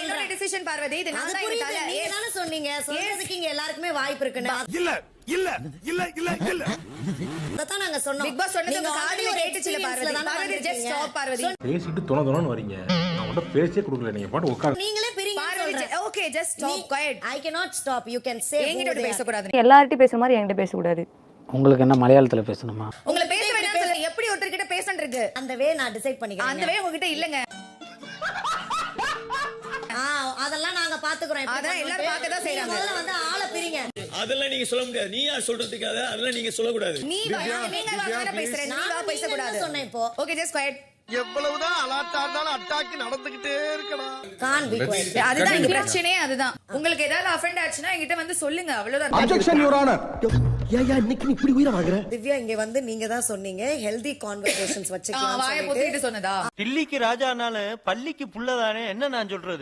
என்னோட டிசிஷன் பார்வதி. இது நான் தான் நீங்க தான சொன்னீங்க சொல்றதுக்கு இங்க எல்லாருக்குமே வாய்ப்பு இருக்குன்னு. இல்ல அதான் நாங்க சொன்னோம். பிக் பாஸ் சொன்னது உங்க காதுல கேட்டுச்சுல பார்வதி. Parvathi just stop Parvathi. பேசிட்டு தொணதொணன்னு வரீங்க. நான் உன்கிட்ட பேசியே கொடுக்கல. நீங்க பாட்டு உட்காரு. நீங்களே பிரிங்க. Parvathi okay just stop quiet. I cannot stop. You can say. என்கிட்ட பேச கூடாது. எல்லார்ட்டையும் பேசுற மாதிரி என்கிட்ட பேச கூடாது. உங்களுக்கு என்ன மலையாளத்துல பேசணுமா? உங்களை பேச வேண்டாம் சொல்லுங்க. எப்படி ஒருத்தர் கிட்ட பேசன்றது? அந்த வே நான் டிசைட் பண்ணிக்கிறேன். அந்த வே உங்ககிட்ட இல்லங்க. அதெல்லாம் நாங்க பாத்துக்கறோம். அதான் எல்லாரும் பார்க்க தான் செய்றாங்க. முதல்ல வந்து ஆளை பிரிங்க. அதெல்லாம் நீங்க சொல்ல முடியாது. நீ யார் சொல்றதுக்காக அதெல்லாம் நீங்க சொல்ல கூடாது. நீங்க வாங்க பேசுறேன். நீங்க பேச கூடாது. சொன்னேன் இப்போ. Okay just quiet. எவ்வளவுதான் அலாட்டா இருந்தாலும் அட்டாக் நடந்துகிட்டே இருக்கணும். Can be quiet. அதுதான் இங்க பிரச்சனையே அதுதான். உங்களுக்கு ஏதாவது அஃபெண்ட் ஆச்சுனா என்கிட்ட வந்து சொல்லுங்க. அவ்வளவுதான். Objection your honor. ஏயா இன்னைக்கு நீ இப்படி உயிரை வாங்குற? திவ்யா இங்க வந்து நீங்க தான் சொன்னீங்க ஹெல்தி கான்வர்சேஷன்ஸ் வச்சுக்கலாம். வாயை பொத்திட்டு சொன்னதா? தில்லிக்கு ராஜானால பள்ளிக்கு புள்ளதானே என்ன நான் சொல்றது?